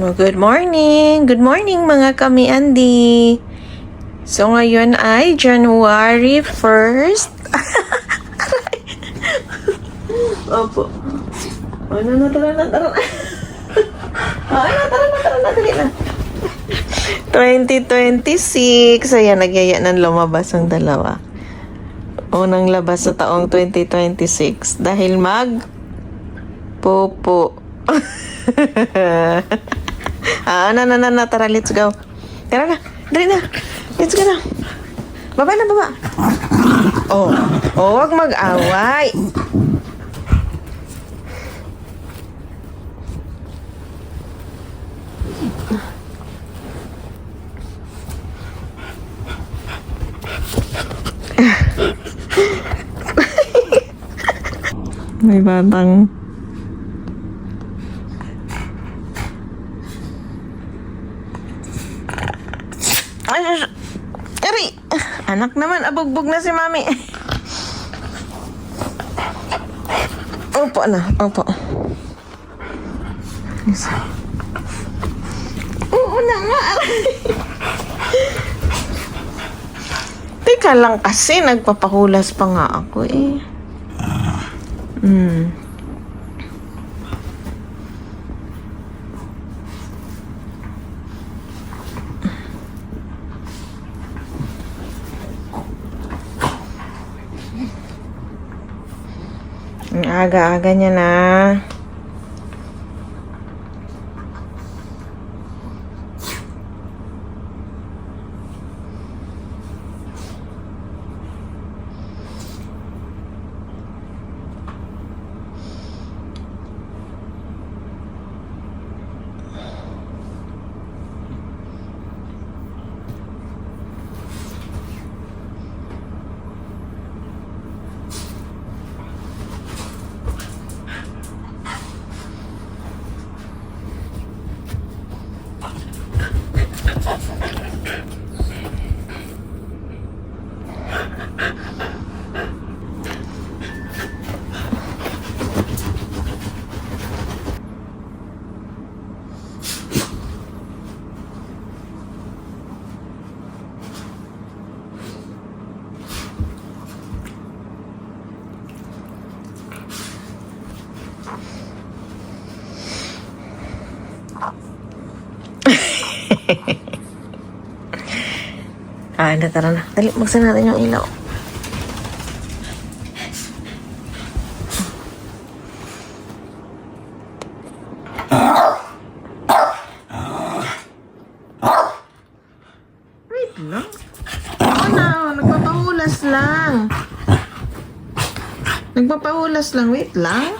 Oh, good morning! Good morning mga kami Andy! So ngayon ay January 1st. Opo. Ano na, tara na. Tara na, dali na. 2026. Ayan, nagyaya ng lumabas ang dalawa. Unang labas sa taong 2026. Dahil Popo. Tara, let's go. Tara na, dali na. Let's go na. Baba na, baba. Huwag mag-away. May batang Ari! Anak naman, abugbog na si mami. Opo na, opo. Oo na nga. Teka lang kasi, nagpapahulas pa nga ako eh. Ang aga-aga niya na. Tara na. Dali, buksan natin yung ilaw. Wait lang. Nagpapahulas lang. Wait lang.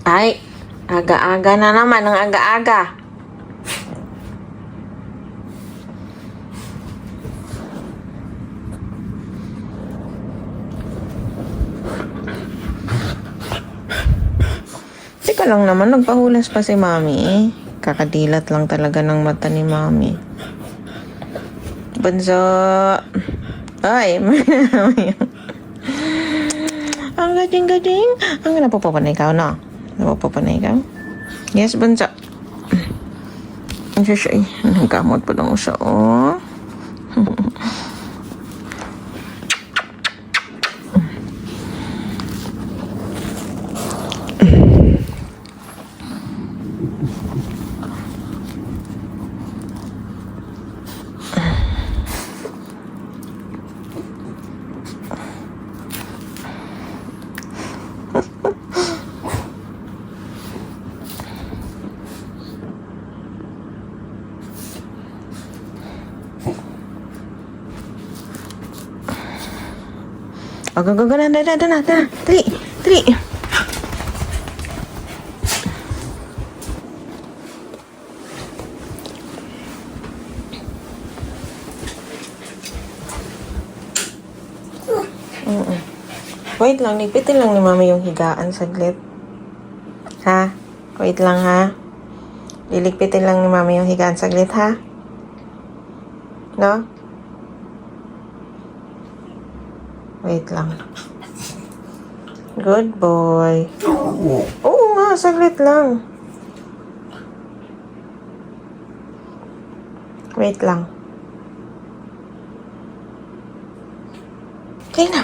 Ay, aga-aga na naman. Ang aga-aga. Teka lang naman, nagpahulas pa si mami. Kakadilat lang talaga ng mata ni mami. Bansa. Ay, ang gading-gading. Ang napapapanay ka na. Napapapanay ka? Yes, bansa. Ang siya eh. Nagkamot pa lang siya, oh. Go, na, dali. Wait lang, nipitin lang ni mami yung higaan saglit. Ha? Wait lang ha. Liligpitin lang ni mami yung higaan saglit ha. No? Wait lang. Good boy. Oo nga, saglit lang. Wait lang. Okay na.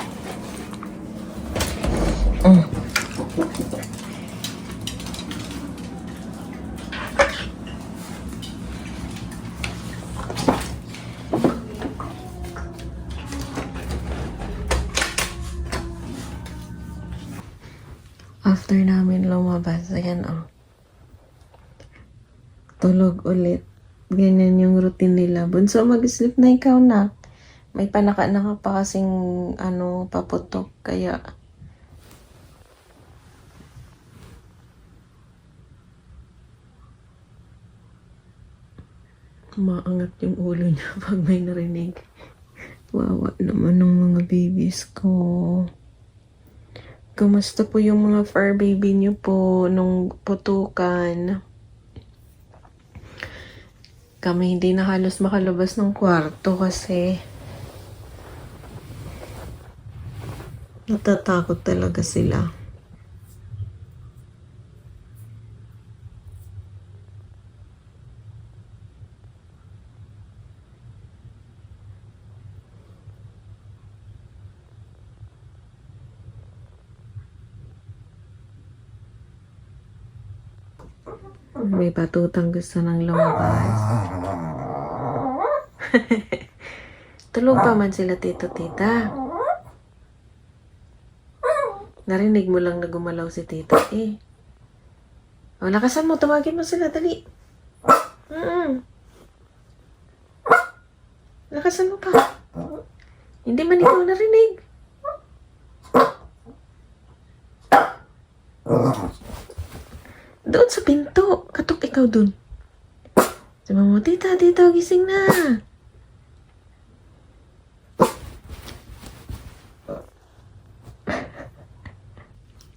After namin lumabas, ayan tulog ulit. Ganyan yung routine nila. Bunso, mag-sleep na ikaw na. May panaka-naka pa kasing paputok. Kaya maangat yung ulo niya pag may narinig. Wawa naman ng mga babies ko. Kumusta po yung mga fur baby niyo po nung putukan? Kami hindi na halos makalabas ng kwarto kasi natatakot talaga sila. May patutang gusto ng lumabas. Tulog pa man sila, tito-tita. Narinig mo lang na gumalaw si tita eh. O, lakasan mo. Tumagin mo sila. Dali. Lakasan mo pa. Hindi man ikaw narinig. Doon sa pinto. Katok ikaw dun. Sabi mo, tita, dito, gising na.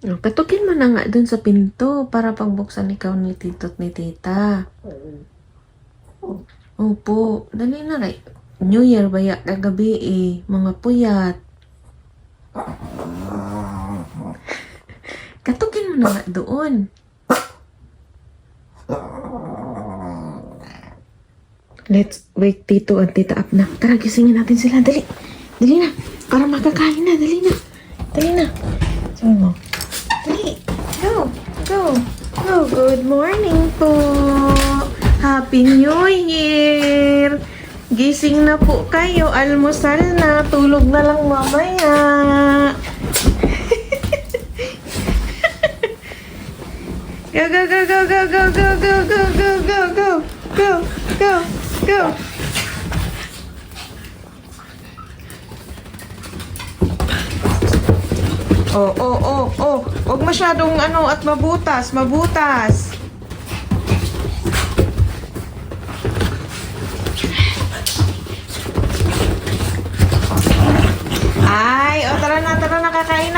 Katukin mo na nga dun sa pinto para pagbuksan ikaw ni tito at ni tita. Opo, dali na rin. New Year baya kagabi eh, mga puyat. Katukin mo na nga doon. Let's wake tito at tita up na. Tara, gisingin natin sila. Dali. Dali na. Para makakain na. Dali na. Dali na. Sabi mo. Dali. Go. Go. Go. Good morning po. Happy New Year. Gising na po kayo. Almusal na. Tulog na lang mamaya. Go, go, go, go, go, go, go, go, go, go, go, go, go, go, go. Oh. Huwag masyadong at mabutas, mabutas. Ay, tara na, kakain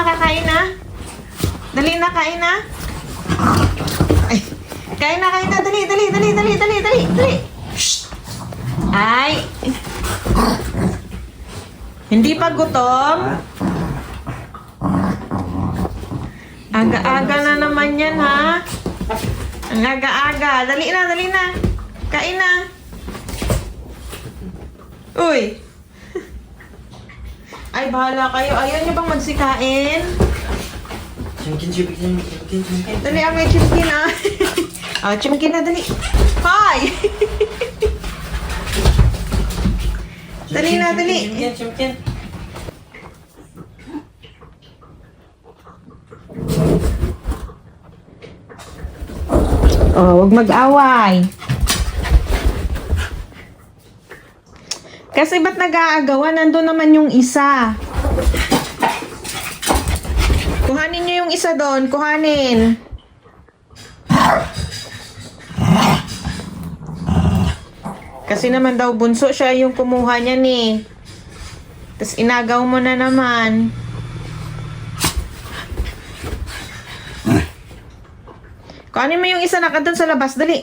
na. Dali na, kain na. Ay, kain na, dali. Shh. Ay. Hindi pa gutom? Aga-aga na naman yan, ha? Ang aga-aga. Dali na. Kain na. Uy. Ay, bahala kayo. Ayaw niyo bang magsikain? Chimkin. Dali, may chimkin, chimkin na, dali. Hi! Dali na. Chimkin. Huwag mag-away. Kasi ba't nag-aagawan? Nandun naman yung isa. Kuhanin nyo yung isa doon. Kuhanin. Kasi naman daw bunso siya yung kumuha niya ni. Tapos inagaw mo na naman. Kuhanin mo yung isa na doon sa labas. Dali.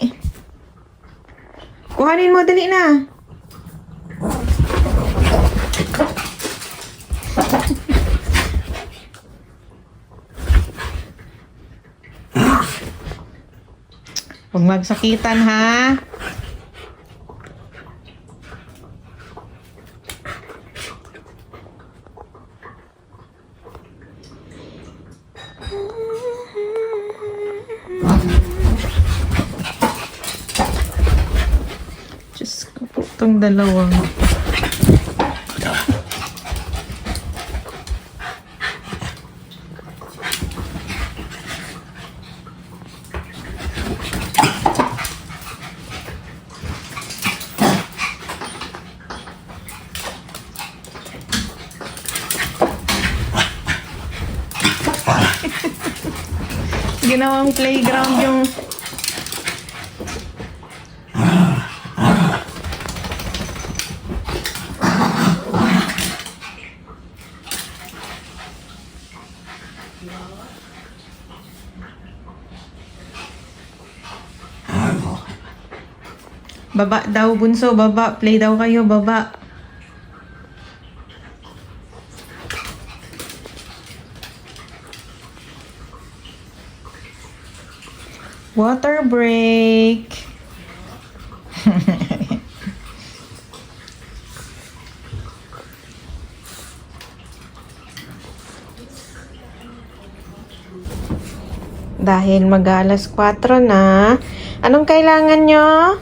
Kuhanin mo. Dali na. Huwag magsakitan, ha? Diyos ko po, itong dalawang. Ginawang playground yung baba daw, bunso, baba. Play daw kayo, baba. Water break. Dahil mag-alas 4 na, anong kailangan nyo?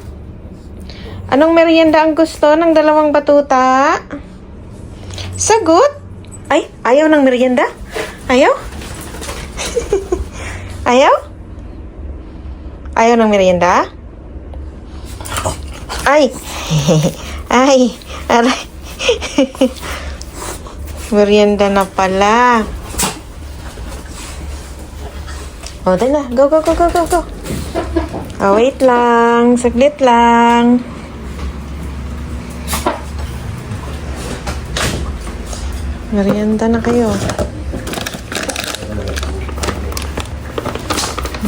Anong merienda ang gusto ng dalawang batuta? Sagot? Ay, ayaw ng merienda? Ayaw? Ayaw? Ayaw ng merienda? Ay! Ay! Aray! Merienda na pala. O, tayo na. Go, go, go, go, go, go. Oh, wait lang. Saglit lang. Merienda na kayo.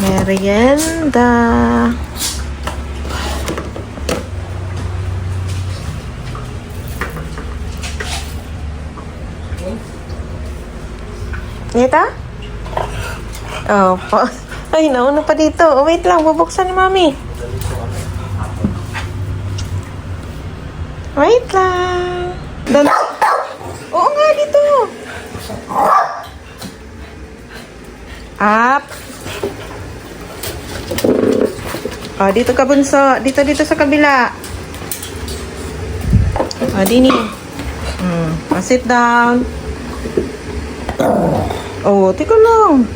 Merienda. Nita? Oh, po. Ay, nauna pa dito. Oh, wait lang. Bubuksan ni Mami. Wait lang. Doon. Oo nga, dito. Up. Oh, dito ka, bunso. Dito sa kabila. Oh, dini. Sit down. Oh, teka lang.